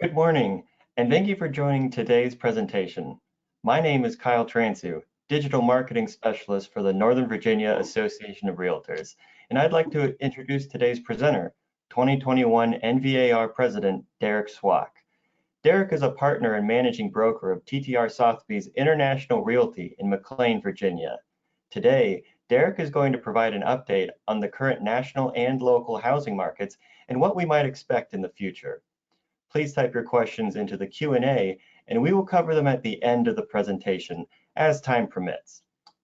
Good morning, and thank you for joining today's presentation. My name is Kyle Transu, Digital Marketing Specialist for the Northern Virginia Association of Realtors, and I'd like to introduce today's presenter, 2021 NVAR President Derek Swack. Derek is a partner and managing broker of TTR Sotheby's International Realty in McLean, Virginia. Today, Derek is going to provide an update on the current national and local housing markets and what we might expect in the future. Please type your questions into the Q&A and we will cover them at the end of the presentation as time permits.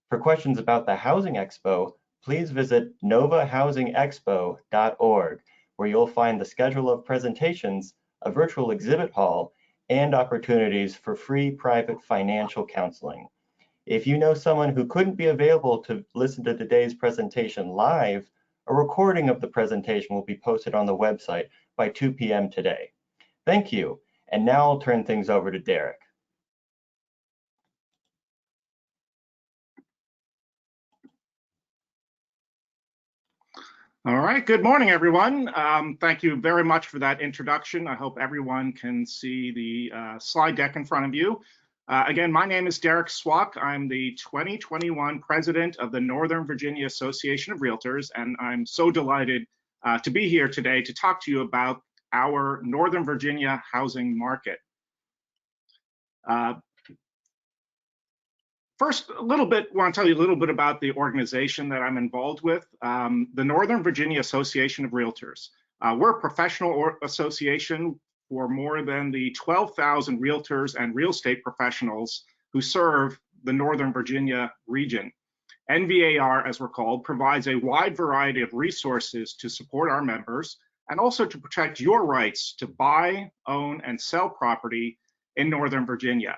For questions about the Housing Expo, please visit novahousingexpo.org, where you'll find the schedule of presentations, a virtual exhibit hall, and opportunities for free private financial counseling. If you know someone who couldn't be available to listen to today's presentation live, a recording of the presentation will be posted on the website by 2 p.m. today. Thank you, and now I'll turn things over to Derek. All right, good morning, everyone. Thank you very much for that introduction. I hope everyone can see the slide deck in front of you. Again, my name is Derek Swack. I'm the 2021 President of the Northern Virginia Association of Realtors, and I'm so delighted to be here today to talk to you about our Northern Virginia housing market. First, want to tell you a little bit about the organization that I'm involved with, the Northern Virginia Association of Realtors. We're a professional association for more than the 12,000 realtors and real estate professionals who serve the Northern Virginia region. NVAR, as we're called, provides a wide variety of resources to support our members and also to protect your rights to buy, own, and sell property in Northern Virginia.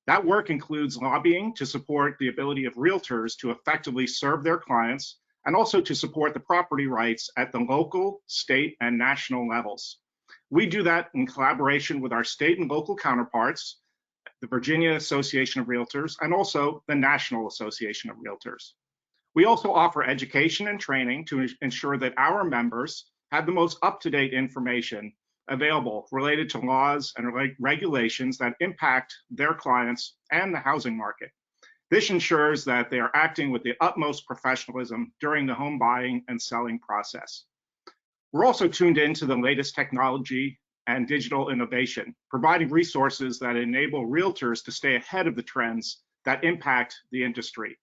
That work includes lobbying to support the ability of realtors to effectively serve their clients and also to support the property rights at the local, state, and national levels. We do that in collaboration with our state and local counterparts, the Virginia Association of Realtors, and also the National Association of Realtors. We also offer education and training to ensure that our members have the most up-to-date information available related to laws and regulations that impact their clients and the housing market. This ensures that they are acting with the utmost professionalism during the home buying and selling process. We're also tuned into the latest technology and digital innovation, providing resources that enable realtors to stay ahead of the trends that impact the industry.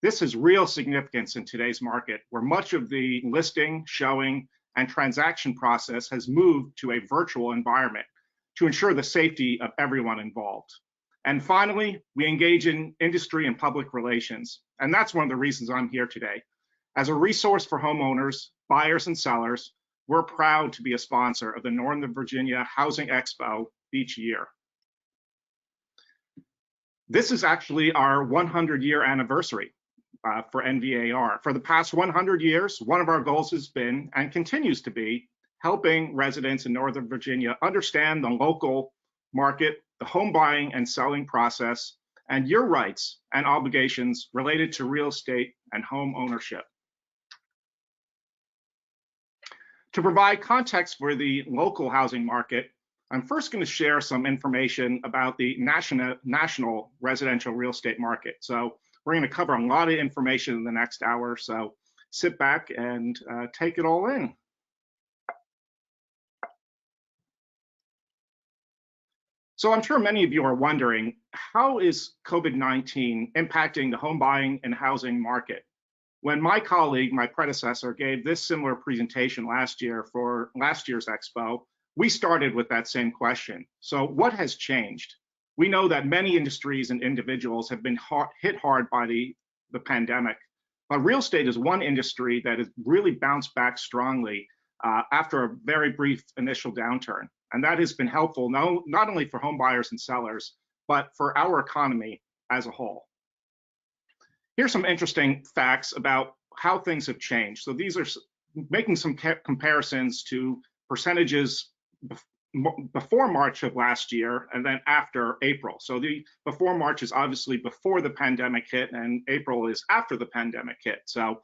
This has real significance in today's market, where much of the listing, showing, and transaction process has moved to a virtual environment to ensure the safety of everyone involved. And finally, we engage in industry and public relations, and that's one of the reasons I'm here today. As a resource for homeowners, buyers, and sellers, we're proud to be a sponsor of the Northern Virginia Housing Expo each year. This is actually our 100-year anniversary for NVAR. For the past 100 years, one of our goals has been, and continues to be, helping residents in Northern Virginia understand the local market, the home buying and selling process, and your rights and obligations related to real estate and home ownership. To provide context for the local housing market, I'm first going to share some information about the national residential real estate market. So we're going to cover a lot of information in the next hour, so sit back and take it all in. So I'm sure many of you are wondering, how is COVID-19 impacting the home buying and housing market? When my colleague, my predecessor, gave this similar presentation last year for last year's expo, we started with that same question. So what has changed? We know that many industries and individuals have been hit hard by the pandemic, but real estate is one industry that has really bounced back strongly after a very brief initial downturn. And that has been helpful not only for home buyers and sellers, but for our economy as a whole. Here's some interesting facts about how things have changed. So these are making some comparisons to percentages before March of last year and then after April. So the before March is obviously before the pandemic hit, and April is after the pandemic hit. So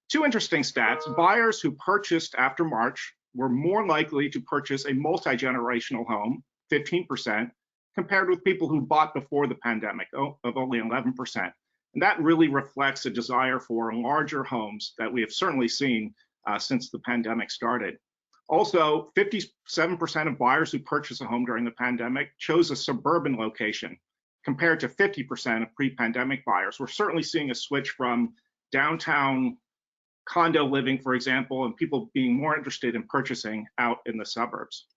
two interesting stats: buyers who purchased after March were more likely to purchase a multi-generational home, 15%, compared with people who bought before the pandemic of only 11%. And that really reflects a desire for larger homes that we have certainly seen since the pandemic started. Also, 57% of buyers who purchased a home during the pandemic chose a suburban location, compared to 50% of pre-pandemic buyers. We're certainly seeing a switch from downtown condo living, for example, and people being more interested in purchasing out in the suburbs.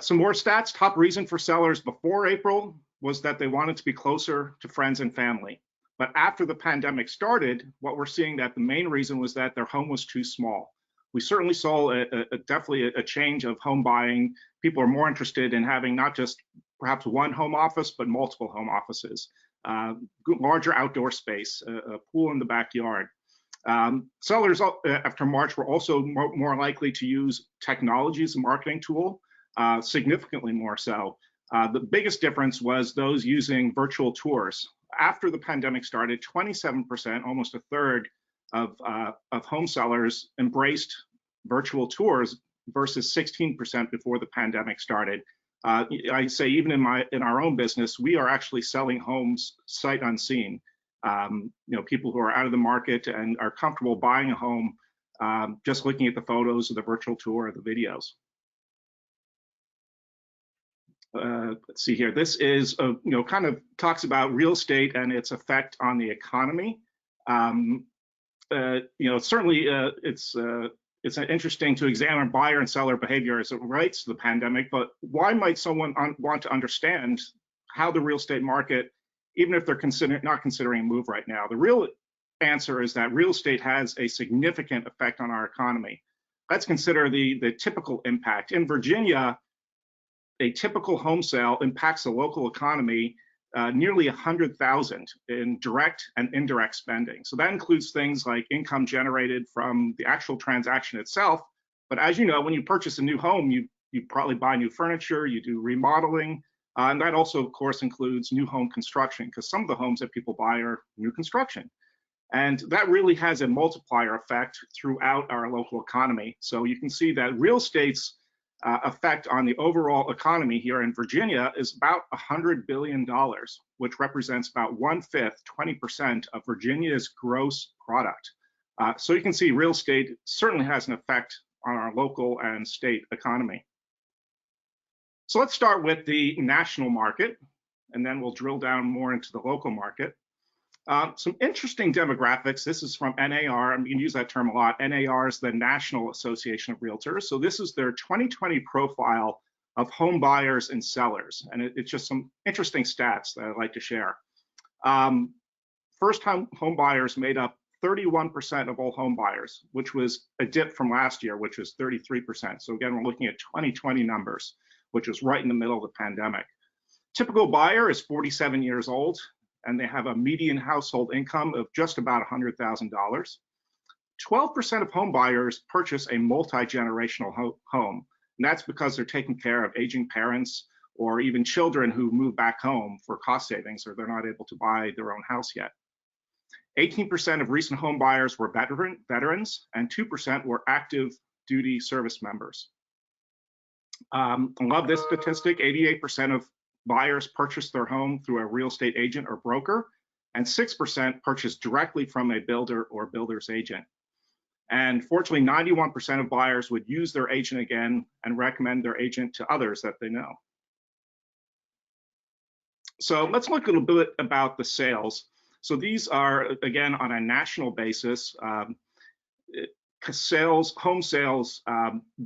Some more stats. Top reason for sellers before April was that they wanted to be closer to friends and family. But after the pandemic started, what we're seeing that the main reason was that their home was too small. We certainly saw definitely a change of home buying. People are more interested in having not just perhaps one home office, but multiple home offices, larger outdoor space, a pool in the backyard. Sellers after March were also more likely to use technology as a marketing tool, significantly more so. The biggest difference was those using virtual tours. After the pandemic started, 27%, almost a third of home sellers embraced virtual tours versus 16% before the pandemic started. I say even in our own business, we are actually selling homes sight unseen. People who are out of the market and are comfortable buying a home, just looking at the photos of the virtual tour or the videos. Let's see here. This is kind of talks about real estate and its effect on the economy. Certainly it's interesting to examine buyer and seller behavior as it relates to the pandemic, but why might someone want to understand how the real estate market, even if they're not considering a move right now? The real answer is that real estate has a significant effect on our economy. Let's consider the typical impact. In Virginia, a typical home sale impacts the local economy nearly 100,000 in direct and indirect spending. So that includes things like income generated from the actual transaction itself. But as you know, when you purchase a new home, you probably buy new furniture, you do remodeling, and that also, of course, includes new home construction, because some of the homes that people buy are new construction. And that really has a multiplier effect throughout our local economy. So you can see that real estate's effect on the overall economy here in Virginia is about $100 billion, which represents about 1/5, 20% of Virginia's gross product. So you can see real estate certainly has an effect on our local and state economy. So let's start with the national market, and then we'll drill down more into the local market. Some interesting demographics. This is from NAR. You can use that term a lot. NAR is the National Association of Realtors. So this is their 2020 profile of home buyers and sellers. And it's just some interesting stats that I'd like to share. First-time home buyers made up 31% of all home buyers, which was a dip from last year, which was 33%. So again, we're looking at 2020 numbers, which was right in the middle of the pandemic. Typical buyer is 47 years old, and they have a median household income of just about $100,000. 12% of home buyers purchase a multi-generational home, and that's because they're taking care of aging parents or even children who move back home for cost savings, or they're not able to buy their own house yet. 18% of recent home buyers were veterans, and 2% were active duty service members. I love this statistic. 88% of buyers purchase their home through a real estate agent or broker, and 6% purchase directly from a builder or builder's agent. And fortunately, 91% of buyers would use their agent again and recommend their agent to others that they know. So let's look a little bit about the sales. So these are, again, on a national basis, home sales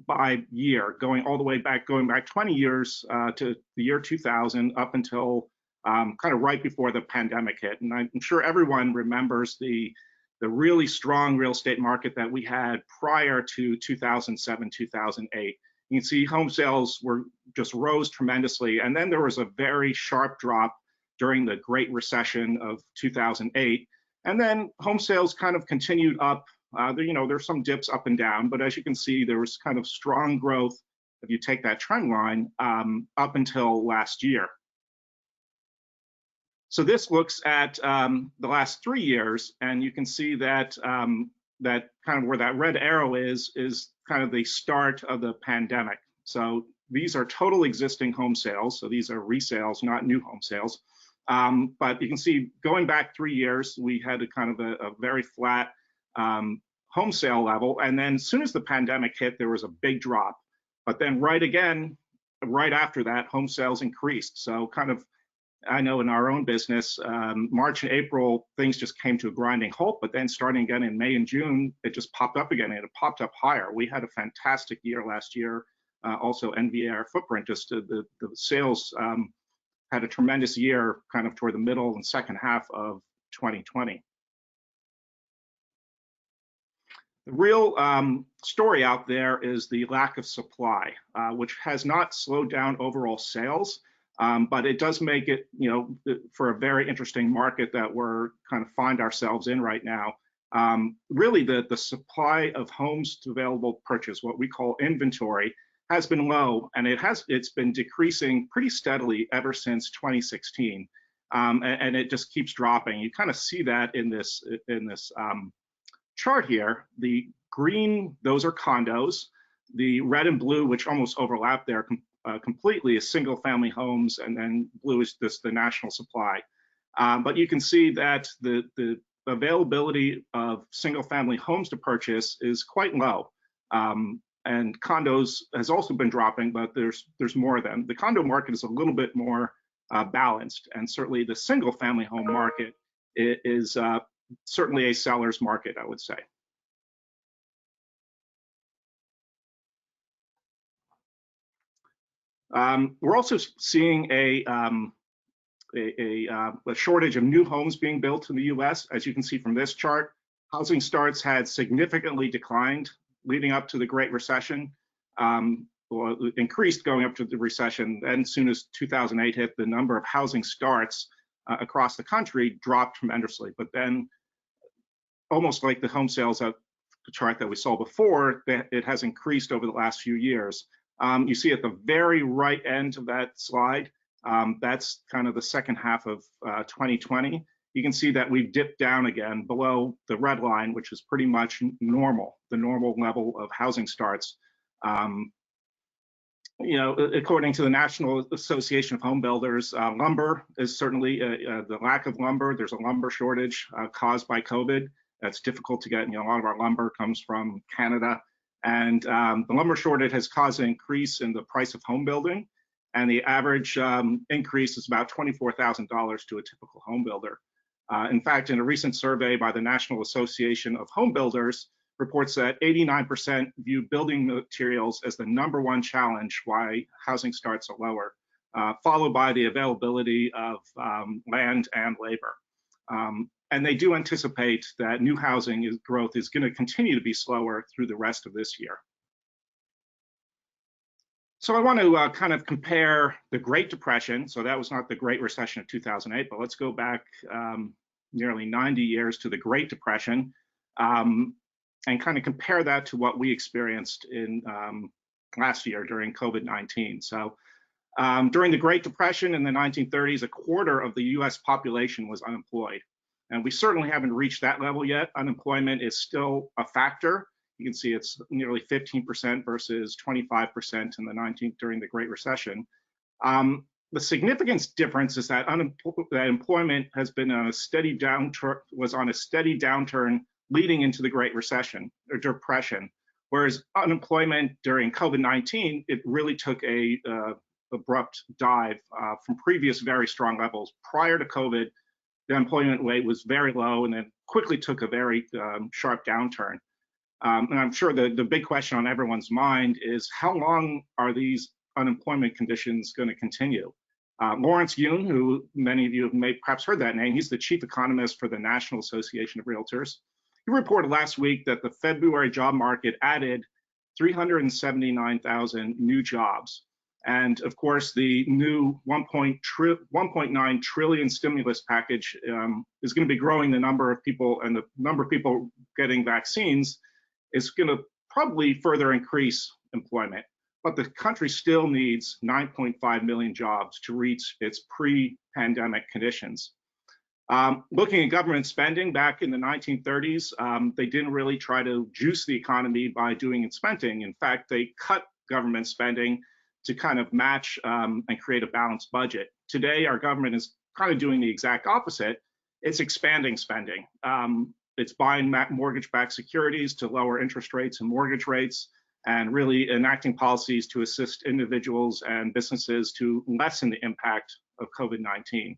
by year, going back 20 years to the year 2000 up until kind of right before the pandemic hit. And I'm sure everyone remembers the really strong real estate market that we had prior to 2007, 2008. You can see home sales just rose tremendously. And then there was a very sharp drop during the Great Recession of 2008. And then home sales kind of continued up. There's some dips up and down, but as you can see, there was kind of strong growth if you take that trend line up until last year. So this looks at the last 3 years, and you can see that that kind of where that red arrow is kind of the start of the pandemic. So these are total existing home sales. So these are resales, not new home sales. But you can see going back 3 years, we had a kind of a very flat home sale level. And then as soon as the pandemic hit, there was a big drop. But then right after that, home sales increased. So kind of, I know in our own business, March and April, things just came to a grinding halt, but then starting again in May and June, it just popped up again, and it popped up higher. We had a fantastic year last year. Also, NVR footprint, just the sales had a tremendous year kind of toward the middle and second half of 2020. The real story out there is the lack of supply, which has not slowed down overall sales. But it does make it, for a very interesting market that we're kind of find ourselves in right now. Really, the supply of homes available purchase, what we call inventory, has been low, and it's been decreasing pretty steadily ever since 2016, and it just keeps dropping. You kind of see that in this chart here. The green, those are condos. The red and blue, which almost overlap there completely, is single family homes, and then blue is the national supply. But you can see that the availability of single family homes to purchase is quite low. And condos has also been dropping, but there's more of them. The condo market is a little bit more balanced, and certainly the single family home market is certainly a seller's market, I would say. We're also seeing a shortage of new homes being built in the U.S. As you can see from this chart, housing starts had significantly declined leading up to the Great Recession, or increased going up to the recession. Then as soon as 2008 hit, the number of housing starts across the country dropped tremendously. But then, almost like the home sales chart that we saw before, it has increased over the last few years. You see at the very right end of that slide, that's kind of the second half of 2020. You can see that we've dipped down again below the red line, which is pretty much normal, the normal level of housing starts. According to the National Association of Home Builders, lumber is certainly the lack of lumber. There's a lumber shortage caused by COVID. That's difficult to get. A lot of our lumber comes from Canada. And the lumber shortage has caused an increase in the price of home building. And the average increase is about $24,000 to a typical home builder. In fact, in a recent survey by the National Association of Home Builders, reports that 89% view building materials as the #1 challenge why housing starts are lower, followed by the availability of land and labor. And they do anticipate that new housing growth is going to continue to be slower through the rest of this year. So I want to kind of compare the Great Depression. So that was not the Great Recession of 2008, but let's go back nearly 90 years to the Great Depression, and kind of compare that to what we experienced in last year during COVID-19. So during the Great Depression in the 1930s, a quarter of the US population was unemployed. And we certainly haven't reached that level yet. Unemployment is still a factor. You can see it's nearly 15% versus 25% during the Great Recession. The significant difference is that employment has been on a steady downturn, was on a steady downturn leading into the Great Recession or Depression, whereas unemployment during COVID-19, it really took a abrupt dive from previous very strong levels. Prior to COVID, the employment rate was very low and then quickly took a very sharp downturn. And I'm sure the big question on everyone's mind is how long are these unemployment conditions going to continue? Lawrence Yun, who many of you have perhaps heard that name, he's the chief economist for the National Association of Realtors. He reported last week that the February job market added 379,000 new jobs. And of course, the new 1.9 trillion stimulus package is going to be growing the number of people, and the number of people getting vaccines is going to probably further increase employment. But the country still needs 9.5 million jobs to reach its pre-pandemic conditions. Looking at government spending back in the 1930s, they didn't really try to juice the economy by doing spending. In fact, they cut government spending to kind of match and create a balanced budget. Today, our government is kind of doing the exact opposite. It's expanding spending. It's buying mortgage-backed securities to lower interest rates and mortgage rates, and really enacting policies to assist individuals and businesses to lessen the impact of COVID-19.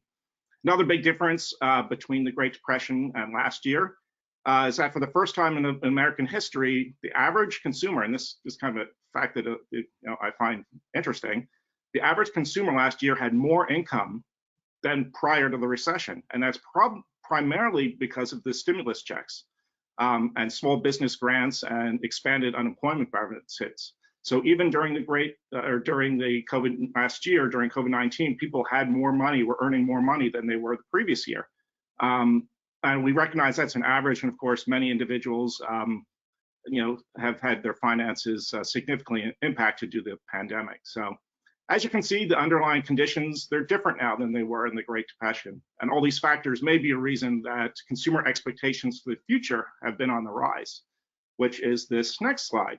Another big difference between the Great Depression and last year is that for the first time in American history, the average consumer, and this is kind of a fact that I find interesting, the average consumer last year had more income than prior to the recession, and that's primarily because of the stimulus checks and small business grants and expanded unemployment benefits. So even during the COVID last year, during COVID-19, people had more money, were earning more money than they were the previous year. And we recognize that's an average, and of course, many individuals, have had their finances significantly impacted due to the pandemic. So, as you can see, the underlying conditions, they're different now than they were in the Great Depression. And all these factors may be a reason that consumer expectations for the future have been on the rise, which is this next slide.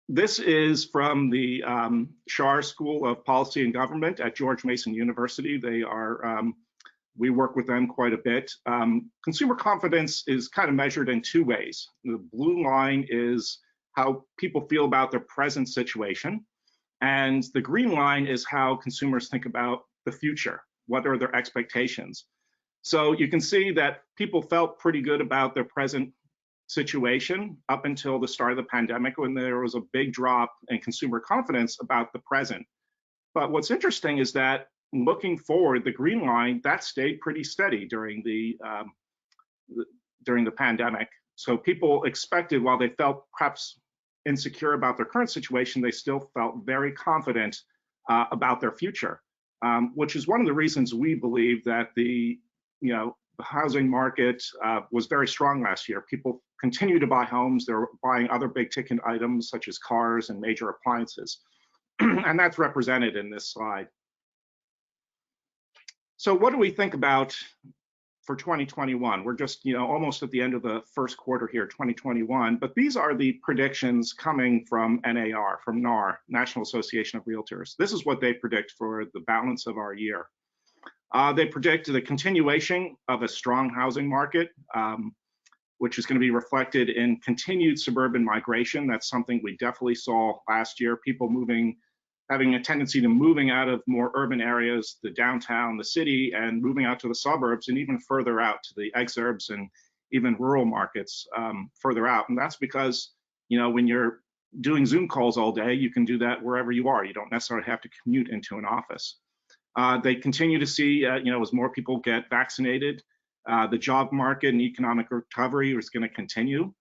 This is from the Schar School of Policy and Government at George Mason University. They are, we work with them quite a bit. Consumer confidence is kind of measured in two ways. The blue line is how people feel about their present situation, and the green line is how consumers think about the future. What are their expectations? So you can see that people felt pretty good about their present situation up until the start of the pandemic, when there was a big drop in consumer confidence about the present. But what's interesting is that looking forward, the green line, that stayed pretty steady during the pandemic. So people expected, while they felt perhaps insecure about their current situation, they still felt very confident about their future, which is one of the reasons we believe that the housing market was very strong last year. People continue to buy homes. They're buying other big ticket items such as cars and major appliances. And that's represented in this slide. So what do we think about for 2021? We're just almost at the end of the first quarter here, 2021, but these are the predictions coming from NAR, from NAR, National Association of Realtors. This is what they predict for the balance of our year. They predict the continuation of a strong housing market, which is going to be reflected in continued suburban migration. That's something we definitely saw last year, people having a tendency to moving out of more urban areas, the downtown, the city, and moving out to the suburbs and even further out to the exurbs and even rural markets further out. And that's because, when you're doing Zoom calls all day, you can do that wherever you are. You don't necessarily have to commute into an office. They continue to see, as more people get vaccinated, the job market and economic recovery is going to continue.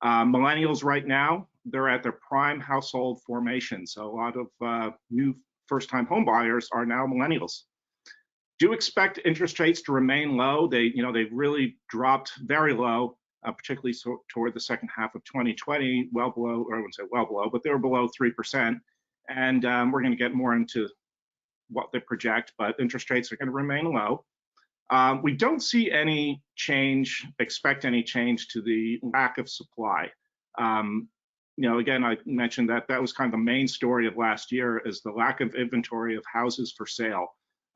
Millennials right now, they're at their prime household formation. So a lot of new first-time home buyers are now millennials. Do expect interest rates to remain low. They've really dropped very low, particularly toward the second half of 2020, well below, or I wouldn't say well below, but they were below 3%. And we're going to get more into what they project, but interest rates are going to remain low. We don't see any change, expect any change to the lack of supply. Again, I mentioned that was kind of the main story of last year, is the lack of inventory of houses for sale.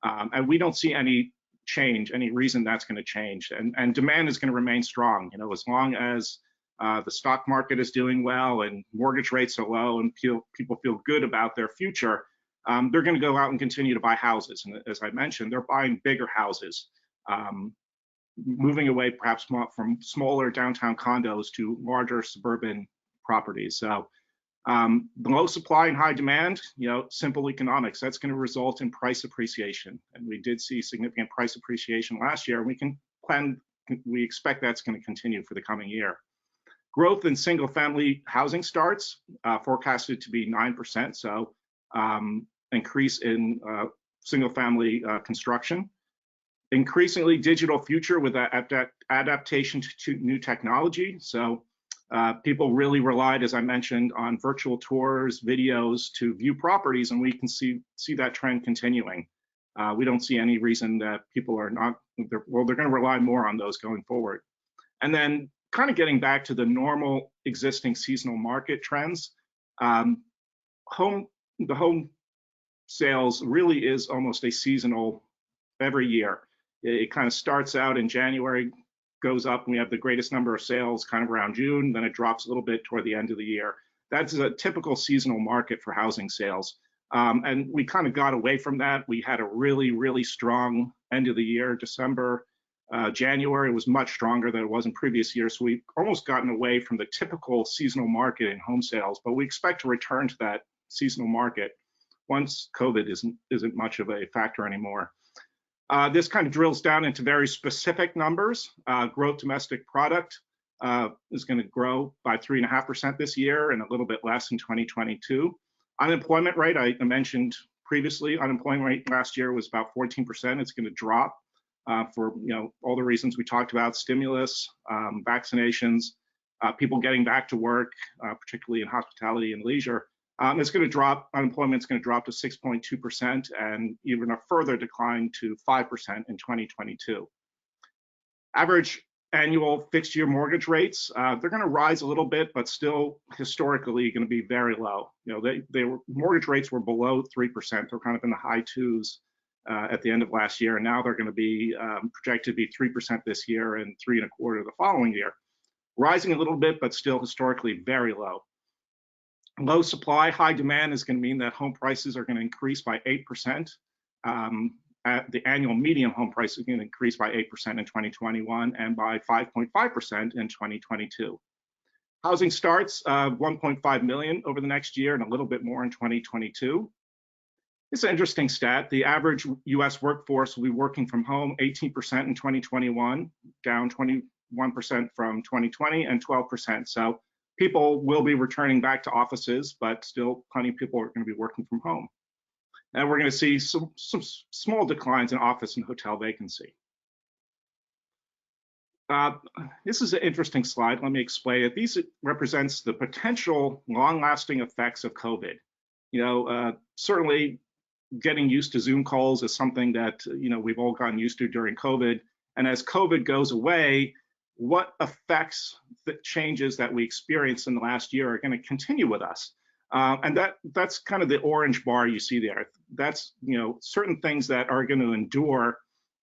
And we don't see any change, any reason that's going to change. And demand is going to remain strong. As long as the stock market is doing well and mortgage rates are low and people feel good about their future, they're going to go out and continue to buy houses. And as I mentioned, they're buying bigger houses, moving away perhaps from smaller downtown condos to larger suburban properties. So the low supply and high demand, simple economics, that's going to result in price appreciation. And we did see significant price appreciation last year. We expect that's going to continue for the coming year. Growth in single family housing starts forecasted to be 9%. So increase in single family construction. Increasingly digital future with adaptation to new technology. So people really relied, as I mentioned, on virtual tours, videos to view properties, and we can see that trend continuing. We don't see any reason that people are not, they're going to rely more on those going forward. And then kind of getting back to the normal existing seasonal market trends, home the home sales really is almost a seasonal every year. It kind of starts out in January, goes up, and we have the greatest number of sales kind of around June, then it drops a little bit toward the end of the year. That's a typical seasonal market for housing sales. And we kind of got away from that. We had a really, really strong end of the year. December, January was much stronger than it was in previous years. So we've almost gotten away from the typical seasonal market in home sales, but we expect to return to that seasonal market once COVID isn't much of a factor anymore. This kind of drills down into very specific numbers. Gross domestic product is going to grow by 3.5% this year and a little bit less in 2022. Unemployment rate, I mentioned previously, unemployment rate last year was about 14%. It's going to drop for all the reasons we talked about: stimulus, vaccinations, people getting back to work, particularly in hospitality and leisure. It's going to drop. Unemployment's going to drop to 6.2% and even a further decline to 5% in 2022. Average annual fixed year mortgage rates, they're going to rise a little bit, but still historically going to be very low. Mortgage rates were below 3%. They're kind of in the high twos at the end of last year, and now they're going to be projected to be 3% this year and 3.25% the following year. Rising a little bit, but still historically very low. Low supply, high demand is going to mean that home prices are going to increase by 8%. The annual median home price is going to increase by 8% in 2021 and by 5.5% in 2022. Housing starts 1.5 million over the next year and a little bit more in 2022. It's an interesting stat. The average US workforce will be working from home 18% in 2021, down 21% from 2020 and 12%. So people will be returning back to offices, but still plenty of people are going to be working from home. And we're going to see some small declines in office and hotel vacancy. This is an interesting slide. Let me explain it. These represents the potential long-lasting effects of COVID. Certainly getting used to Zoom calls is something that we've all gotten used to during COVID. And as COVID goes away, what effects, the changes that we experienced in the last year are going to continue with us. And that's kind of the orange bar you see there. That's certain things that are going to endure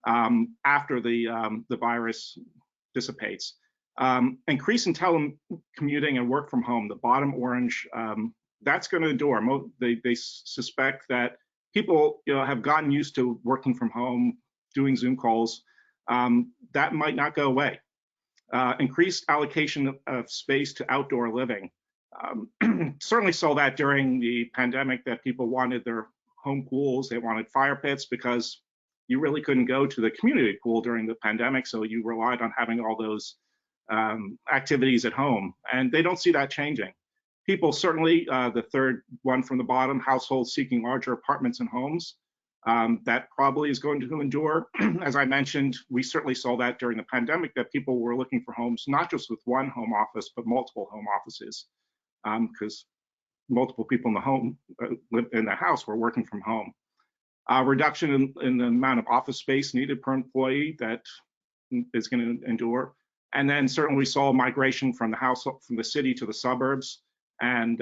after the virus dissipates. Increase in telecommuting and work from home, the bottom orange, that's going to endure. They suspect that people have gotten used to working from home, doing Zoom calls. That might not go away. Increased allocation of space to outdoor living. Certainly saw that during the pandemic, that people wanted their home pools, they wanted fire pits, because you really couldn't go to the community pool during the pandemic, so you relied on having all those activities at home, and they don't see that changing. People certainly, the third one from the bottom, households seeking larger apartments and homes, that probably is going to endure. As I mentioned, we certainly saw that during the pandemic, that people were looking for homes, not just with one home office, but multiple home offices, because multiple people in the house were working from home. Reduction in the amount of office space needed per employee, that is going to endure. And then certainly we saw migration from the city to the suburbs, and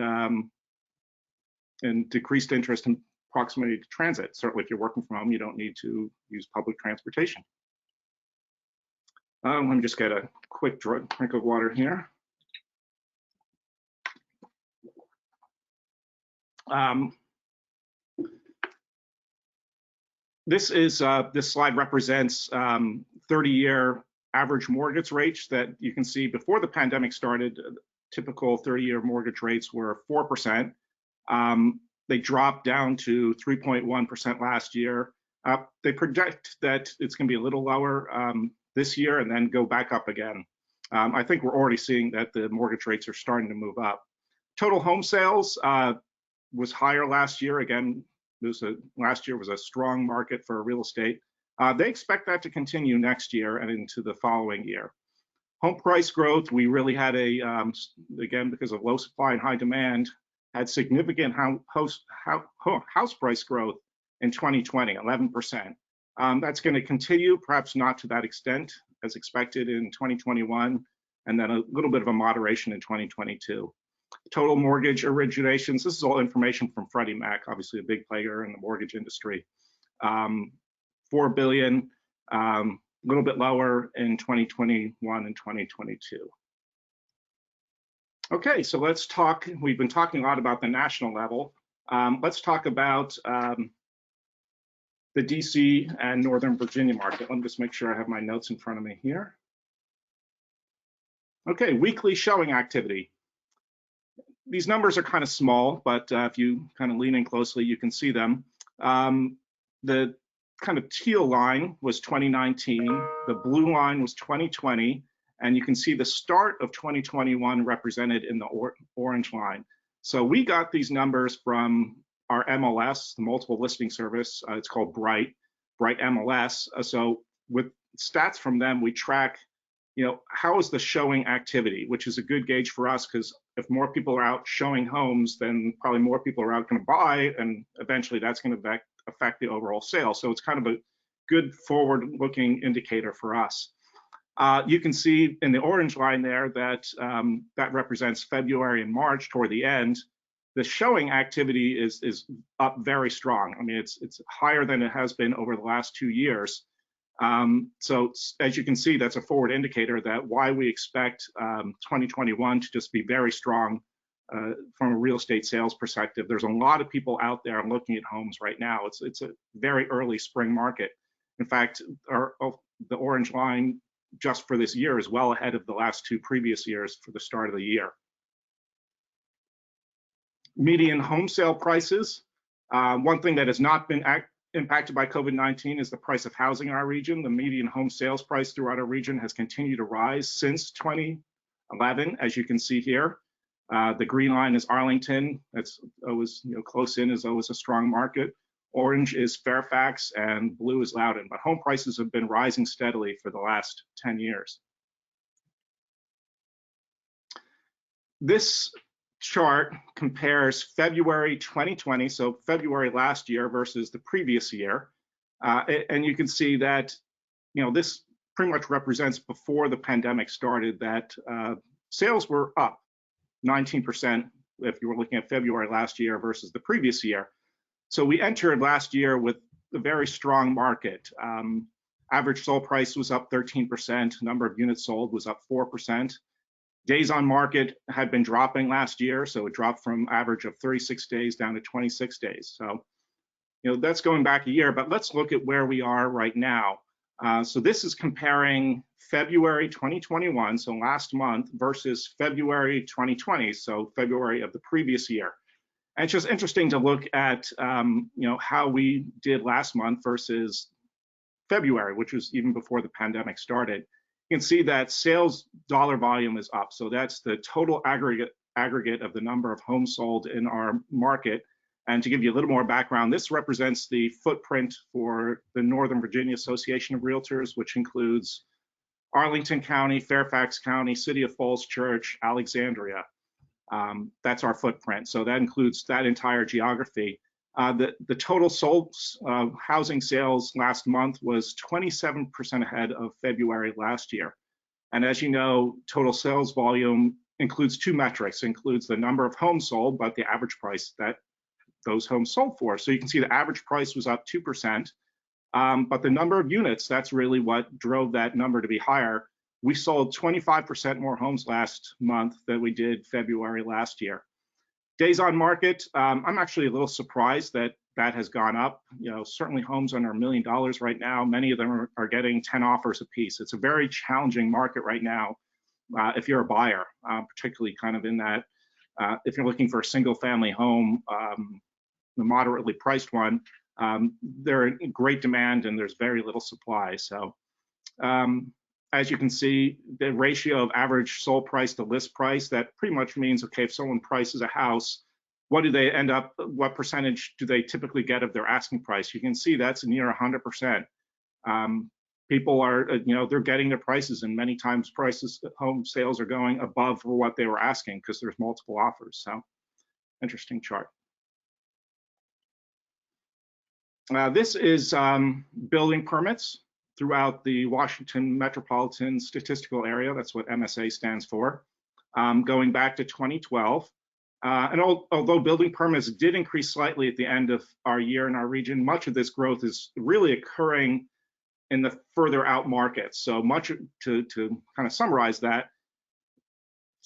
decreased interest in proximity to transit. Certainly if you're working from home, you don't need to use public transportation. Let me just get a quick drink of water here. This slide represents 30-year average mortgage rates that you can see before the pandemic started. Typical 30-year mortgage rates were 4%. They dropped down to 3.1% last year. They project that it's going to be a little lower this year and then go back up again. I think we're already seeing that the mortgage rates are starting to move up. Total home sales was higher last year. Again, last year was a strong market for real estate. They expect that to continue next year and into the following year. Home price growth, we really had again, because of low supply and high demand, had significant house price growth in 2020, 11%. That's going to continue, perhaps not to that extent as expected in 2021, and then a little bit of a moderation in 2022. Total mortgage originations, this is all information from Freddie Mac, obviously a big player in the mortgage industry. 4 billion, a little bit lower in 2021 and 2022. Okay, so let's talk, we've been talking a lot about the national level. Let's talk about the DC and Northern Virginia market. Let me just make sure I have my notes in front of me here. Okay, weekly showing activity. These numbers are kind of small, but if you kind of lean in closely, you can see them. The kind of teal line was 2019, the blue line was 2020, and you can see the start of 2021 represented in the orange line. So we got these numbers from our MLS, the multiple listing service. It's called Bright MLS. So with stats from them, we track, how is the showing activity, which is a good gauge for us, because if more people are out showing homes, then probably more people are out going to buy, and eventually that's going to affect the overall sale. So it's kind of a good forward-looking indicator for us. You can see in the orange line there that that represents February and March toward the end. The showing activity is up very strong. I mean, it's higher than it has been over the last 2 years. So as you can see, that's a forward indicator that why we expect 2021 to just be very strong from a real estate sales perspective. There's a lot of people out there looking at homes right now. It's a very early spring market. In fact, the orange line just for this year is well ahead of the last 2 previous years for the start of the year. Median home sale prices. One thing that has not been impacted by COVID-19 is the price of housing in our region. The median home sales price throughout our region has continued to rise since 2011, as you can see here. The green line is Arlington. That's always, close in is always a strong market. Orange is Fairfax and blue is Loudoun. But home prices have been rising steadily for the last 10 years. This chart compares February 2020, so February last year versus the previous year. And you can see that, this pretty much represents before the pandemic started, that sales were up 19% if you were looking at February last year versus the previous year. So we entered last year with a very strong market. Average sold price was up 13%, number of units sold was up 4%. Days on market had been dropping last year, so it dropped from average of 36 days down to 26 days. So, that's going back a year, but let's look at where we are right now. So this is comparing February 2021, so last month, versus February 2020, so February of the previous year. And it's just interesting to look at, how we did last month versus February, which was even before the pandemic started. You can see that sales dollar volume is up. So that's the total aggregate of the number of homes sold in our market. And to give you a little more background, this represents the footprint for the Northern Virginia Association of Realtors, which includes Arlington County, Fairfax County, City of Falls Church, Alexandria. That's our footprint. So that includes that entire geography. The total sold housing sales last month was 27% ahead of February last year. And as you know, total sales volume includes 2 metrics. It includes the number of homes sold, but the average price that those homes sold for. So you can see the average price was up 2%, but the number of units, that's really what drove that number to be higher. We sold 25% more homes last month than we did February last year. Days on market, I'm actually a little surprised that that has gone up. Certainly homes under $1 million right now, many of them are getting 10 offers a piece. It's a very challenging market right now if you're a buyer, particularly kind of in that, if you're looking for a single family home, the moderately priced one, they're in great demand and there's very little supply. So as you can see, the ratio of average sold price to list price, that pretty much means, okay, if someone prices a house, what do they end up, what percentage do they typically get of their asking price? You can see that's near 100%. People are, they're getting their prices, and many times home sales are going above for what they were asking because there's multiple offers. So interesting chart. This is building permits throughout the Washington Metropolitan Statistical Area. That's what MSA stands for. Going back to 2012, And although building permits did increase slightly at the end of our year in our region, much of this growth is really occurring in the further out markets. So much to kind of summarize that,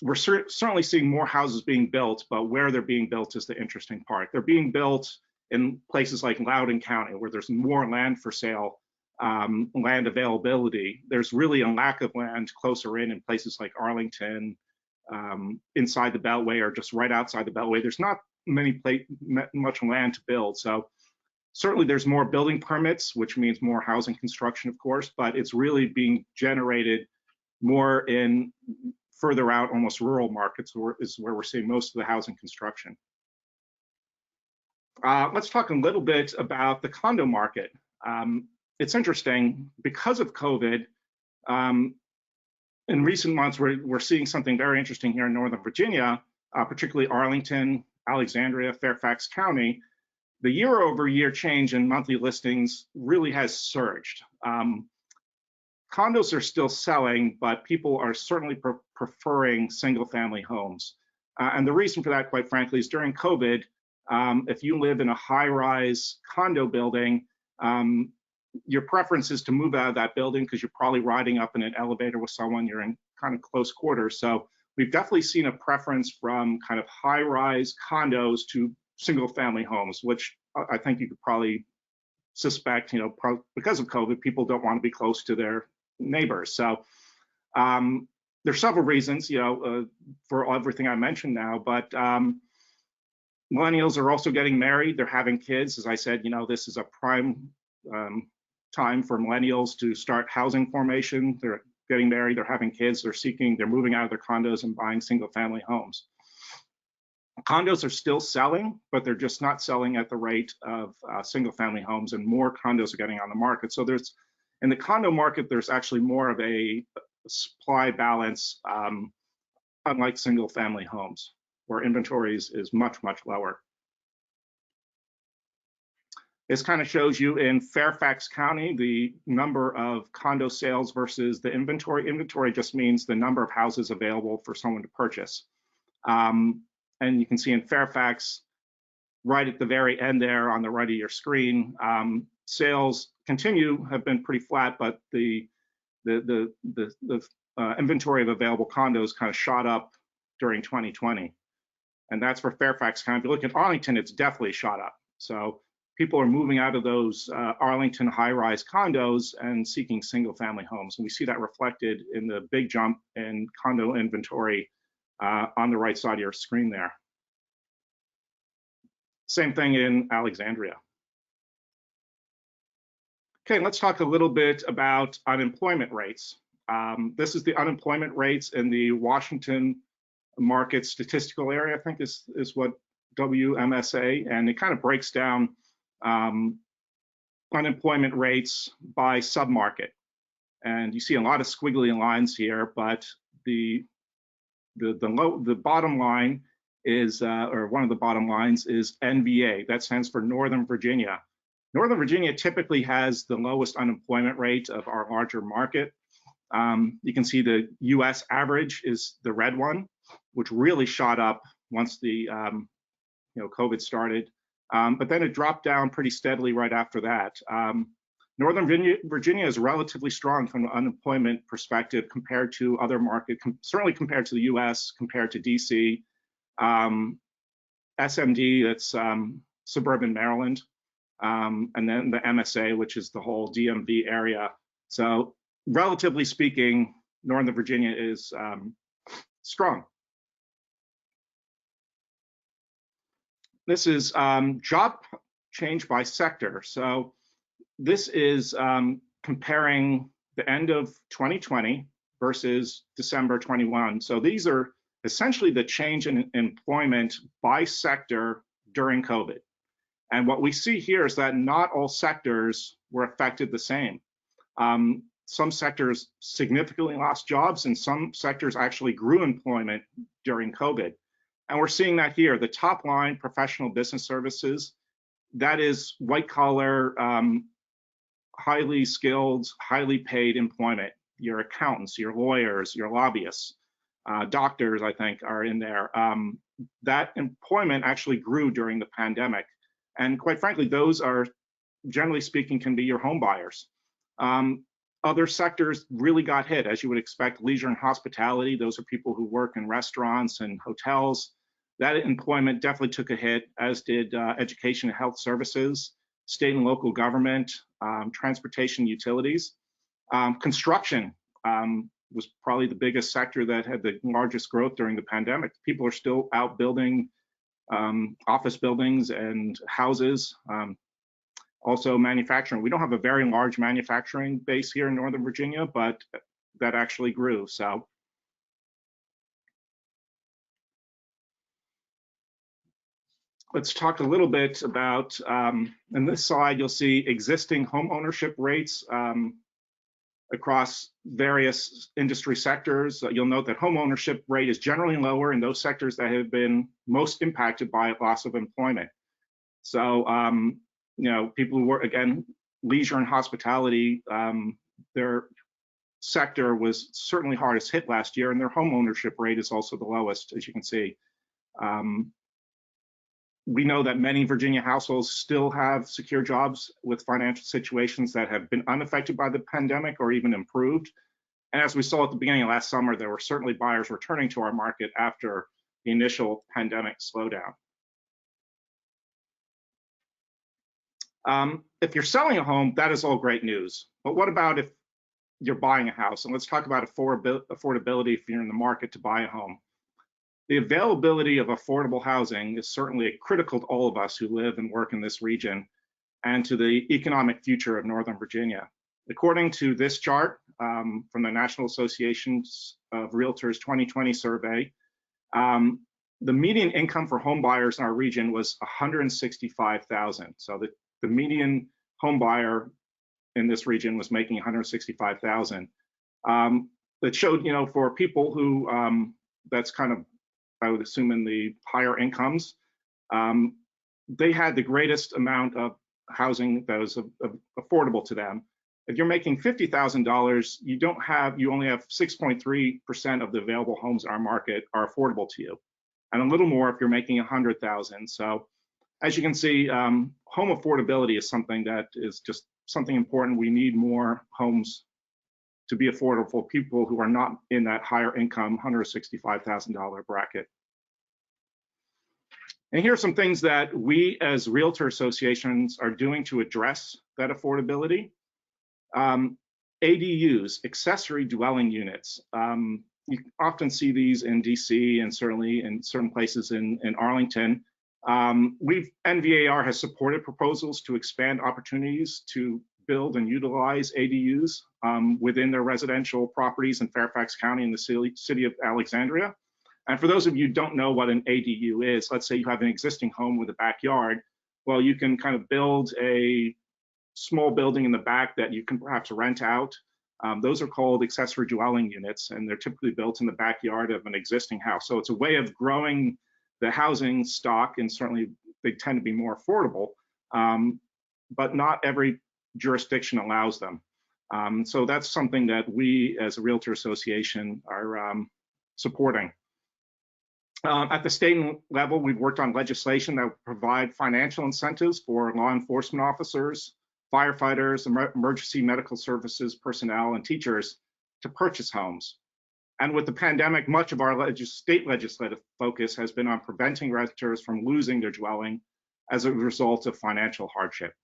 we're certainly seeing more houses being built, but where they're being built is the interesting part. They're being built in places like Loudoun County, where there's more land for sale, land availability. There's really a lack of land closer in places like Arlington, inside the Beltway or just right outside the Beltway. There's not much land to build. So certainly there's more building permits, which means more housing construction, of course, but it's really being generated more in further out, almost rural markets is where we're seeing most of the housing construction. Let's talk a little bit about the condo market. It's interesting because of COVID. In recent months, we're seeing something very interesting here in Northern Virginia, particularly Arlington, Alexandria, Fairfax County. The year-over-year change in monthly listings really has surged. Condos are still selling, but people are certainly preferring single-family homes. And the reason for that, quite frankly, is during COVID, if you live in a high-rise condo building, your preference is to move out of that building because you're probably riding up in an elevator with someone, you're in kind of close quarters. So we've definitely seen a preference from kind of high-rise condos to single-family homes, which I think you could probably suspect, because of COVID, people don't want to be close to their neighbors. So there's several reasons, for everything I mentioned now, but millennials are also getting married, they're having kids. As I said, this is a prime time for millennials to start housing formation. They're getting married, they're having kids, they're moving out of their condos and buying single family homes. Condos are still selling, but they're just not selling at the rate of single family homes, and more condos are getting on the market. So in the condo market, there's actually more of a supply balance, unlike single family homes, where inventory is much, much lower. This kind of shows you in Fairfax County, the number of condo sales versus the inventory. Inventory just means the number of houses available for someone to purchase. And you can see in Fairfax, right at the very end there on the right of your screen, sales have been pretty flat, but the inventory of available condos kind of shot up during 2020. And that's for Fairfax County. If you look at Arlington, it's definitely shot up. So people are moving out of those Arlington high-rise condos and seeking single-family homes. And we see that reflected in the big jump in condo inventory on the right side of your screen there. Same thing in Alexandria. Okay, let's talk a little bit about unemployment rates. This is the unemployment rates in the Washington market statistical area, I think is what WMSA, and it kind of breaks down unemployment rates by submarket. And you see a lot of squiggly lines here, but the bottom line is, or one of the bottom lines is NVA. That stands for Northern Virginia. Northern Virginia typically has the lowest unemployment rate of our larger market. You can see the US average is the red one, which really shot up once the COVID started. But then it dropped down pretty steadily right after that. Northern Virginia is relatively strong from an unemployment perspective compared to other markets, certainly compared to the US, compared to DC. SMD, that's suburban Maryland, and then the MSA, which is the whole DMV area. So relatively speaking, Northern Virginia is strong. This is job change by sector. So this is comparing the end of 2020 versus December 21. So these are essentially the change in employment by sector during COVID. And what we see here is that not all sectors were affected the same. Some sectors significantly lost jobs, and some sectors actually grew employment during COVID. And we're seeing that here. The top line, professional business services, that is white collar, highly skilled, highly paid employment. Your accountants, your lawyers, your lobbyists, doctors, I think, are in there. that employment actually grew during the pandemic. And quite frankly, those are, generally speaking, can be your home buyers. Other sectors really got hit, as you would expect. Leisure and hospitality, those are people who work in restaurants and hotels. That employment definitely took a hit, as did education and health services, state and local government, transportation, utilities. Construction was probably the biggest sector that had the largest growth during the pandemic. People are still out building office buildings and houses. Also manufacturing. We don't have a very large manufacturing base here in Northern Virginia, but that actually grew. So let's talk a little bit about, in this slide, you'll see existing home ownership rates across various industry sectors. You'll note that home ownership rate is generally lower in those sectors that have been most impacted by loss of employment. So, you know, people who work, again, leisure and hospitality, their sector was certainly hardest hit last year, and their home ownership rate is also the lowest, as you can see. We know that many Virginia households still have secure jobs with financial situations that have been unaffected by the pandemic or even improved. And as we saw at the beginning of last summer, there were certainly buyers returning to our market after the initial pandemic slowdown. If you're selling a home, that is all great news. But what about if you're buying a house? And let's talk about affordability if you're in the market to buy a home. The availability of affordable housing is certainly critical to all of us who live and work in this region and to the economic future of Northern Virginia. According to this chart from the National Association of Realtors 2020 survey, the median income for home buyers in our region was $165,000. So the median home buyer in this region was making $165,000. That showed, you know, for people who, that's kind of, I would assume, in the higher incomes, they had the greatest amount of housing that was affordable to them. If you're making $50,000, you only have 6.3% of the available homes in our market are affordable to you, and a little more if you're making 100,000. So, as you can see, home affordability is something that is just something important. We need more homes to be affordable for people who are not in that higher income $165,000 bracket. And here are some things that we as realtor associations are doing to address that affordability. ADUs, accessory dwelling units. You often see these in DC and certainly in certain places in Arlington. NVAR has supported proposals to expand opportunities to build and utilize ADUs within their residential properties in Fairfax County and the city of Alexandria. And for those of you who don't know what an ADU is, let's say you have an existing home with a backyard. Well, you can kind of build a small building in the back that you can perhaps rent out. Those are called accessory dwelling units, and they're typically built in the backyard of an existing house. So it's a way of growing the housing stock, and certainly they tend to be more affordable, but not every jurisdiction allows them. So that's something that we as a realtor association are supporting. At the state level, we've worked on legislation that would provide financial incentives for law enforcement officers, firefighters, emergency medical services personnel, and teachers to purchase homes. And with the pandemic, much of our state legislative focus has been on preventing renters from losing their dwelling as a result of financial hardship.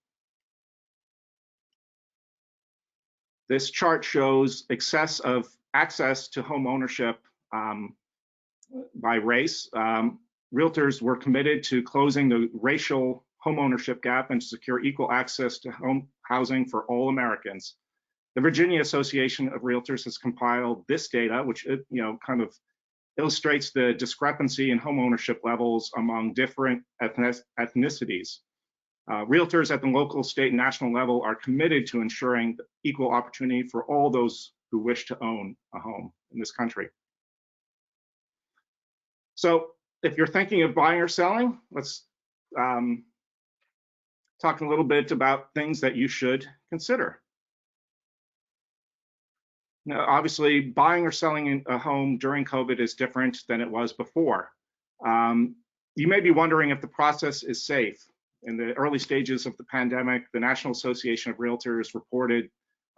This chart shows access to home ownership by race. Realtors were committed to closing the racial home ownership gap and to secure equal access to home housing for all Americans. The Virginia Association of Realtors has compiled this data, which kind of illustrates the discrepancy in home ownership levels among different ethnicities. Realtors at the local, state, and national level are committed to ensuring equal opportunity for all those who wish to own a home in this country. So if you're thinking of buying or selling, let's talk a little bit about things that you should consider. Now, obviously, buying or selling a home during COVID is different than it was before. You may be wondering if the process is safe. In the early stages of the pandemic, the National Association of Realtors reported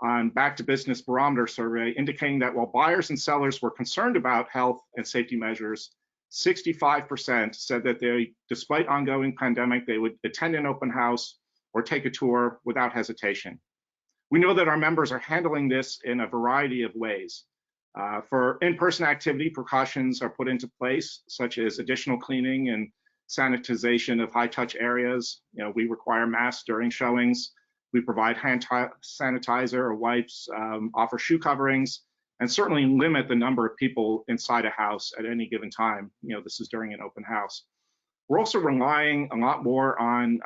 on Back to Business Barometer survey indicating that while buyers and sellers were concerned about health and safety measures, 65% said that they, despite ongoing pandemic, they would attend an open house or take a tour without hesitation. We know that our members are handling this in a variety of ways. For in-person activity, precautions are put into place, such as additional cleaning and sanitization of high-touch areas. We require masks during showings. We provide hand sanitizer or wipes, offer shoe coverings, and certainly limit the number of people inside a house at any given time. This is during an open house. We're also relying a lot more on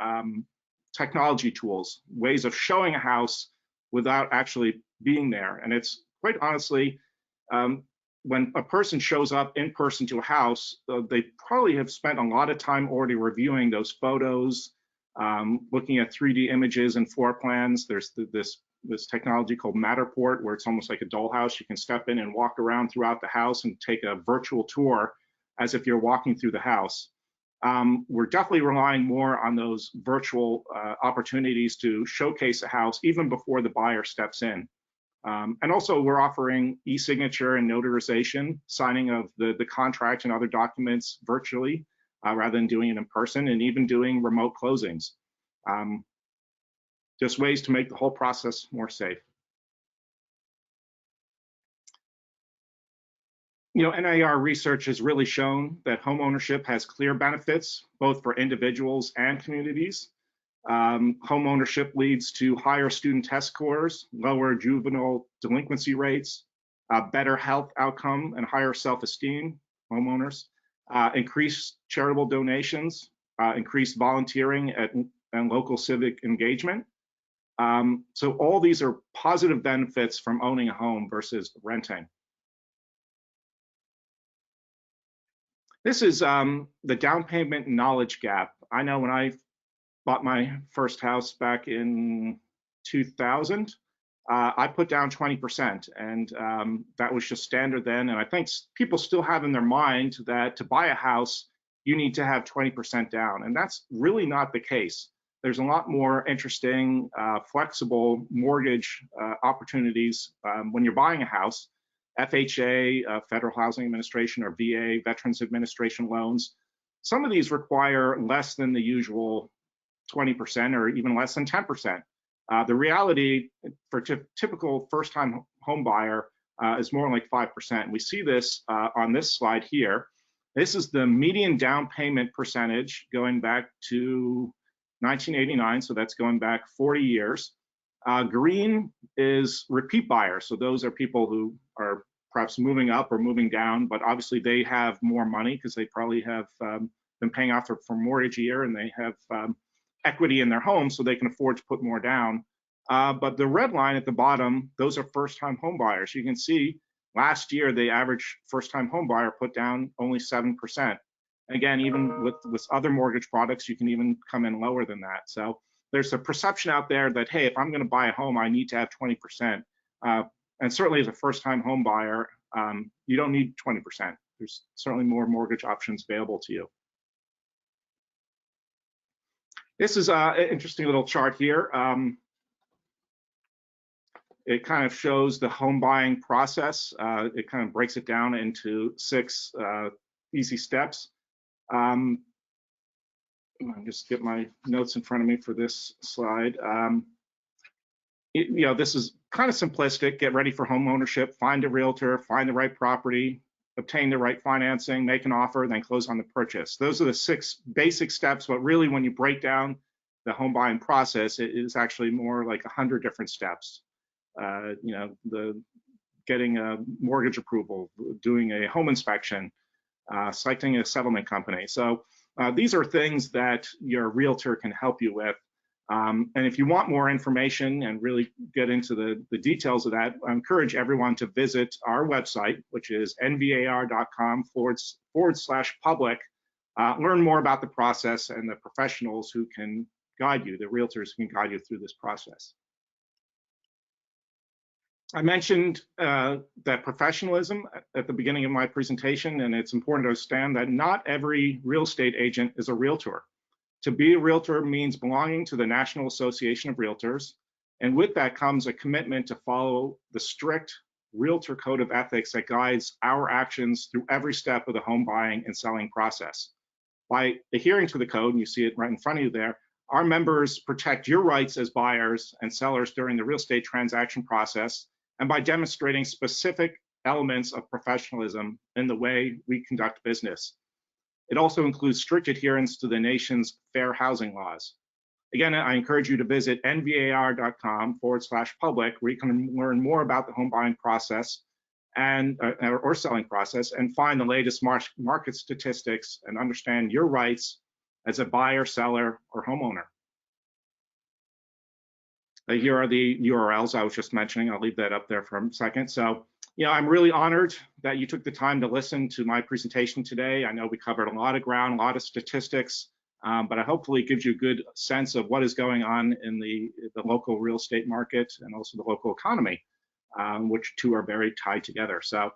technology tools, ways of showing a house without actually being there. And it's quite honestly, when a person shows up in person to a house, they probably have spent a lot of time already reviewing those photos, looking at 3D images and floor plans. There's this technology called Matterport, where it's almost like a dollhouse. You can step in and walk around throughout the house and take a virtual tour as if you're walking through the house. We're definitely relying more on those virtual opportunities to showcase a house even before the buyer steps in. And also we're offering e-signature and notarization, signing of the contract and other documents virtually rather than doing it in person, and even doing remote closings. Just ways to make the whole process more safe. NAR research has really shown that home ownership has clear benefits, both for individuals and communities. Home ownership leads to higher student test scores, lower juvenile delinquency rates, better health outcome, and higher self-esteem, homeowners, increased charitable donations, increased volunteering and local civic engagement. So all these are positive benefits from owning a home versus renting. This is the down payment knowledge gap. I know when I bought my first house back in 2000, I put down 20%, and that was just standard then. And I think people still have in their mind that to buy a house, you need to have 20% down, and that's really not the case. There's a lot more interesting, flexible mortgage opportunities when you're buying a house. FHA, Federal Housing Administration, or VA, Veterans Administration loans. Some of these require less than the usual 20% or even less than 10%. The reality for typical first-time home buyer is more like 5%. We see this on this slide here. This is the median down payment percentage going back to 1989, so that's going back 40 years. Green is repeat buyers, so those are people who are perhaps moving up or moving down, but obviously they have more money because they probably have been paying off for mortgage a year, and they have equity in their home, so they can afford to put more down. But the red line at the bottom, those are first-time home buyers. You can see last year the average first-time home buyer put down only 7%. Again, even with other mortgage products, you can even come in lower than that. So there's a perception out there that, hey, if I'm going to buy a home, I need to have 20%. And certainly as a first-time home buyer, you don't need 20%. There's certainly more mortgage options available to you. This is an interesting little chart here. It kind of shows the home buying process. It kind of breaks it down into 6 easy steps. I'll just get my notes in front of me for this slide. This is kind of simplistic. Get ready for home ownership, find a realtor, find the right property, obtain the right financing, make an offer, then close on the purchase. Those are the 6 basic steps, but really when you break down the home buying process, it is actually more like 100 different steps. The getting a mortgage approval, doing a home inspection, selecting a settlement company. So these are things that your realtor can help you with. And if you want more information and really get into the details of that, I encourage everyone to visit our website, which is nvar.com/public. Learn more about the process and the professionals who can guide you, the realtors who can guide you through this process. I mentioned that professionalism at the beginning of my presentation, and it's important to understand that not every real estate agent is a realtor. To be a realtor means belonging to the National Association of Realtors, and with that comes a commitment to follow the strict realtor code of ethics that guides our actions through every step of the home buying and selling process. By adhering to the code, and you see it right in front of you there, our members protect your rights as buyers and sellers during the real estate transaction process, and by demonstrating specific elements of professionalism in the way we conduct business. It also includes strict adherence to the nation's fair housing laws. Again, I encourage you to visit nvar.com/public, where you can learn more about the home buying process and or selling process, and find the latest market statistics and understand your rights as a buyer, seller, or homeowner. Here are the URLs I was just mentioning. I'll leave that up there for a second. So, I'm really honored that you took the time to listen to my presentation today. I know we covered a lot of ground, a lot of statistics, but it hopefully gives you a good sense of what is going on in the local real estate market and also the local economy, which two are very tied together. So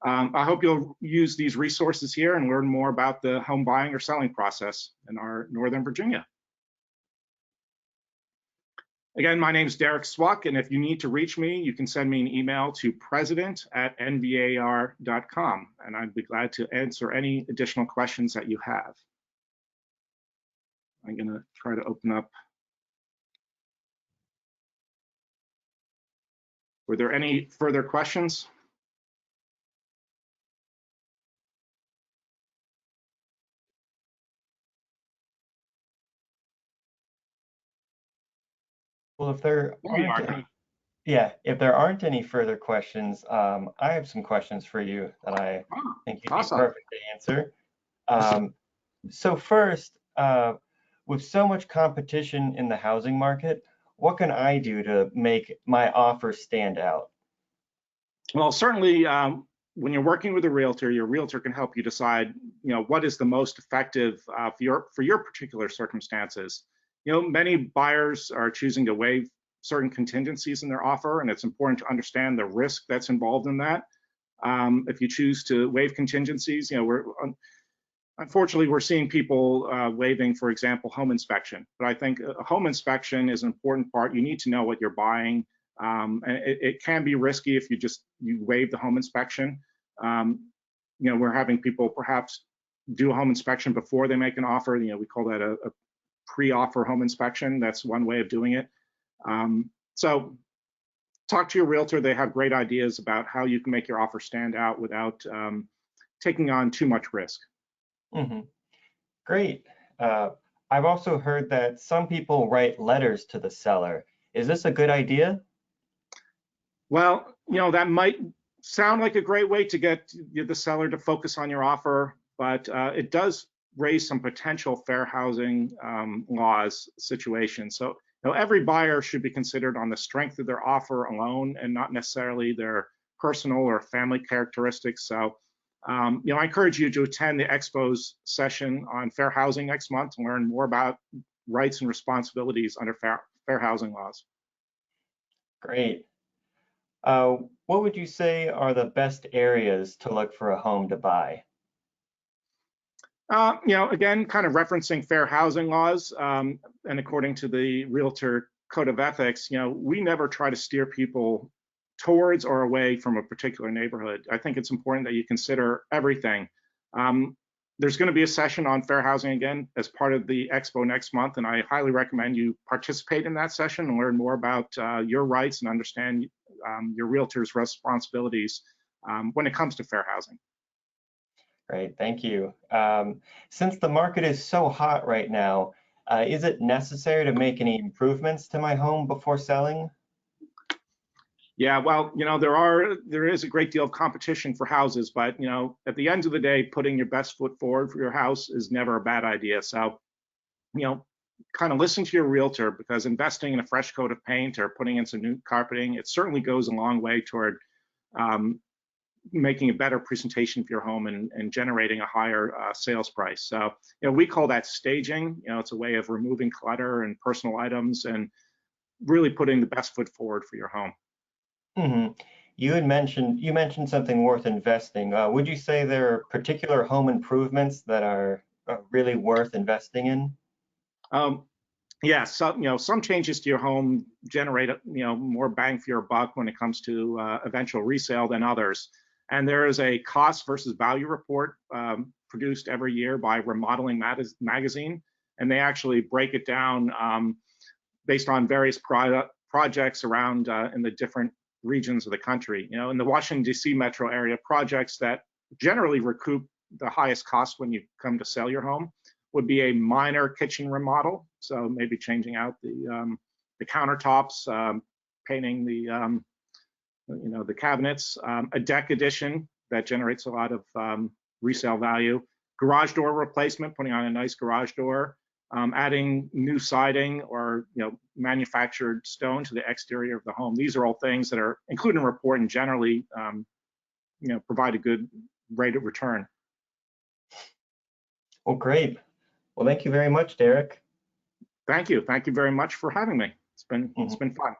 I hope you'll use these resources here and learn more about the home buying or selling process in our Northern Virginia. Again, my name is Derek Swuck, and if you need to reach me, you can send me an email to president@nvar.com, and I'd be glad to answer any additional questions that you have. I'm going to try to open up. Were there any further questions? Well, if there aren't any further questions, I have some questions for you that I think you'd be perfect to answer. So first, with so much competition in the housing market, what can I do to make my offer stand out? Well, certainly, when you're working with a realtor, your realtor can help you decide, what is the most effective for your particular circumstances. Many buyers are choosing to waive certain contingencies in their offer, and it's important to understand the risk that's involved in that. If you choose to waive contingencies, unfortunately, we're seeing people waiving, for example, home inspection. But I think a home inspection is an important part. You need to know what you're buying. And it can be risky if you waive the home inspection. We're having people perhaps do a home inspection before they make an offer. We call that a pre-offer home inspection. That's one way of doing it. So talk to your realtor. They have great ideas about how you can make your offer stand out without taking on too much risk. Mm-hmm. Great. I've also heard that some people write letters to the seller. Is this a good idea? Well, that might sound like a great way to get the seller to focus on your offer, but it does raise some potential fair housing laws situations. So, every buyer should be considered on the strength of their offer alone and not necessarily their personal or family characteristics. So, I encourage you to attend the Expo's session on fair housing next month and learn more about rights and responsibilities under fair housing laws. Great. What would you say are the best areas to look for a home to buy? Again, kind of referencing fair housing laws, and according to the Realtor Code of Ethics, we never try to steer people towards or away from a particular neighborhood. I think it's important that you consider everything. There's going to be a session on fair housing again as part of the Expo next month, and I highly recommend you participate in that session and learn more about your rights and understand your realtor's responsibilities when it comes to fair housing. Great, thank you. Since the market is so hot right now, is it necessary to make any improvements to my home before selling? Yeah, well, there is a great deal of competition for houses, but at the end of the day, putting your best foot forward for your house is never a bad idea. So, kind of listen to your realtor, because investing in a fresh coat of paint or putting in some new carpeting, it certainly goes a long way toward making a better presentation for your home and generating a higher sales price. So, we call that staging. It's a way of removing clutter and personal items and really putting the best foot forward for your home. Hmm. You mentioned something worth investing. Would you say there are particular home improvements that are really worth investing in? Um, yeah, some changes to your home generate more bang for your buck when it comes to eventual resale than others. And there is a cost versus value report produced every year by Remodeling Magazine, and they actually break it down based on various projects around in the different regions of the country. In the Washington D.C. metro area, projects that generally recoup the highest cost when you come to sell your home would be a minor kitchen remodel, so maybe changing out the countertops, painting the cabinets, a deck addition that generates a lot of resale value, garage door replacement, putting on a nice garage door, adding new siding or manufactured stone to the exterior of the home. These are all things that are included in the report and generally provide a good rate of return. Well, great. Well, thank you very much, Derek. Thank you. Thank you very much for having me. It's been fun.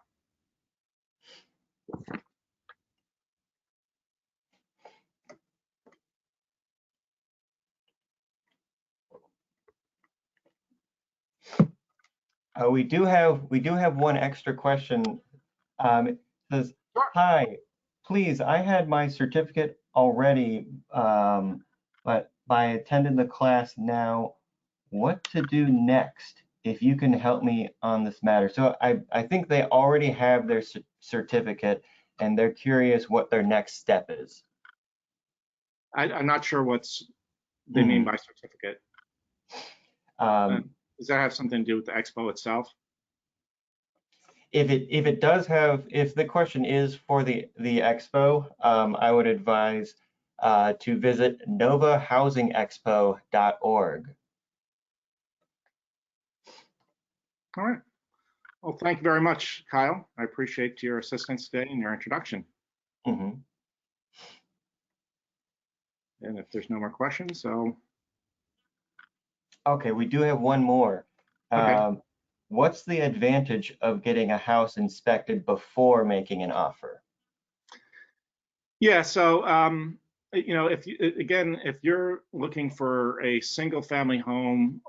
We do have one extra question. It says, Sure. "Hi, please. I had my certificate already, but by attending the class now, what to do next? If you can help me on this matter." So I think they already have their certificate, and they're curious what their next step is. I'm not sure what they mean by certificate. Does that have something to do with the expo itself? If it does have, if the question is for the expo, I would advise to visit novahousingexpo.org. All right. Well, thank you very much, Kyle. I appreciate your assistance today and your introduction. Mm-hmm. And if there's no more questions, so. Okay, we do have one more. Okay. What's the advantage of getting a house inspected before making an offer? Yeah, so if you're looking for a single family home,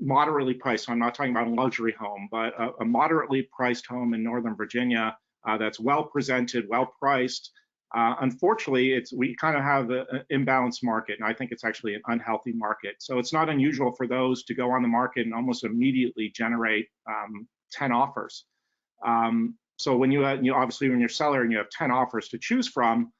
moderately priced, so I'm not talking about a luxury home, but a moderately priced home in Northern Virginia that's well presented, well priced. Unfortunately, we kind of have an imbalanced market, and I think it's actually an unhealthy market. So it's not unusual for those to go on the market and almost immediately generate 10 offers. So when obviously when you're a seller and you have 10 offers to choose from,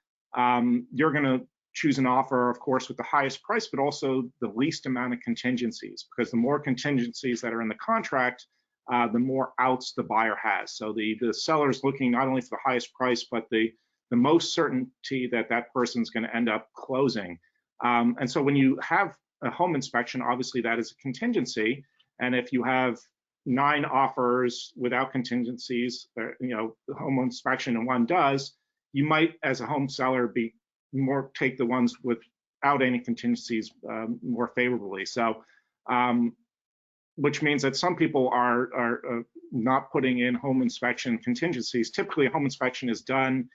you're going to choose an offer, of course, with the highest price, but also the least amount of contingencies, because the more contingencies that are in the contract, the more outs the buyer has. So the seller is looking not only for the highest price, but the most certainty that that person's going to end up closing. And so when you have a home inspection, obviously that is a contingency. And if you have 9 offers without contingencies, the home inspection and one does, you might, as a home seller, take the ones without any contingencies more favorably. So, which means that some people are not putting in home inspection contingencies. Typically, a home inspection is done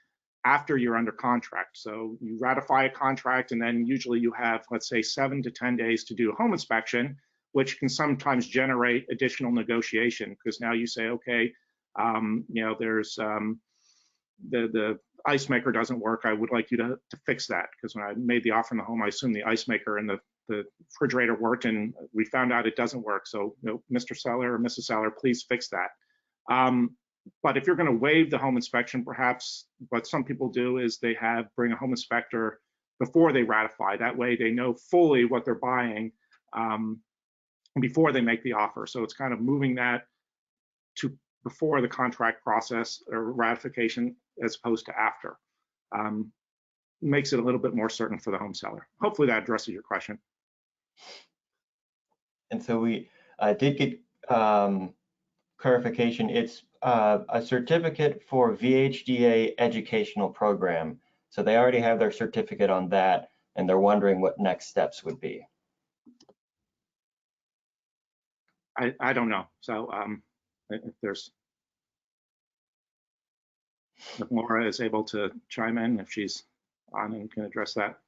after you're under contract. So you ratify a contract, and then usually you have, let's say, 7 to 10 days to do a home inspection, which can sometimes generate additional negotiation, because now you say, okay, there's the ice maker doesn't work. I would like you to fix that, because when I made the offer in the home, I assumed the ice maker and the refrigerator worked, and we found out it doesn't work. So, Mr. Seller or Mrs. Seller, please fix that. But if you're going to waive the home inspection, perhaps what some people do is they bring a home inspector before they ratify. That way they know fully what they're buying before they make the offer. So it's kind of moving that to before the contract process or ratification as opposed to after. Makes it a little bit more certain for the home seller. Hopefully that addresses your question. And so we did get clarification. It's a certificate for VHDA educational program. So they already have their certificate on that, and they're wondering what next steps would be. I don't know. So if there's. if Laura is able to chime in, if she's on and can address that.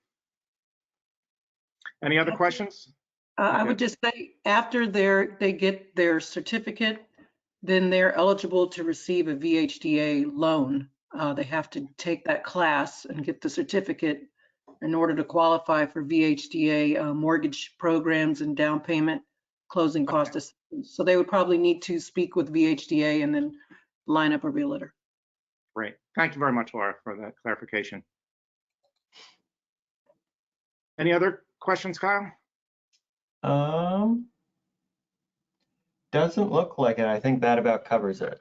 Any other questions? I Okay. would just say after they get their certificate, then they're eligible to receive a VHDA loan. They have to take that class and get the certificate in order to qualify for VHDA mortgage programs and down payment closing cost assistance. So they would probably need to speak with VHDA and then line up a realtor. Great. Thank you very much, Laura, for that clarification. Any other questions, Kyle? Doesn't look like it. I think that about covers it.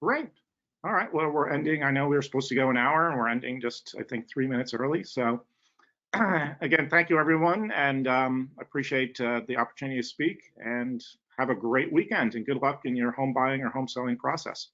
Great. All right. Well, we're ending. I know we were supposed to go an hour, and we're ending just, I think, 3 minutes early. So again, thank you, everyone, and appreciate the opportunity to speak, and have a great weekend, and good luck in your home buying or home selling process.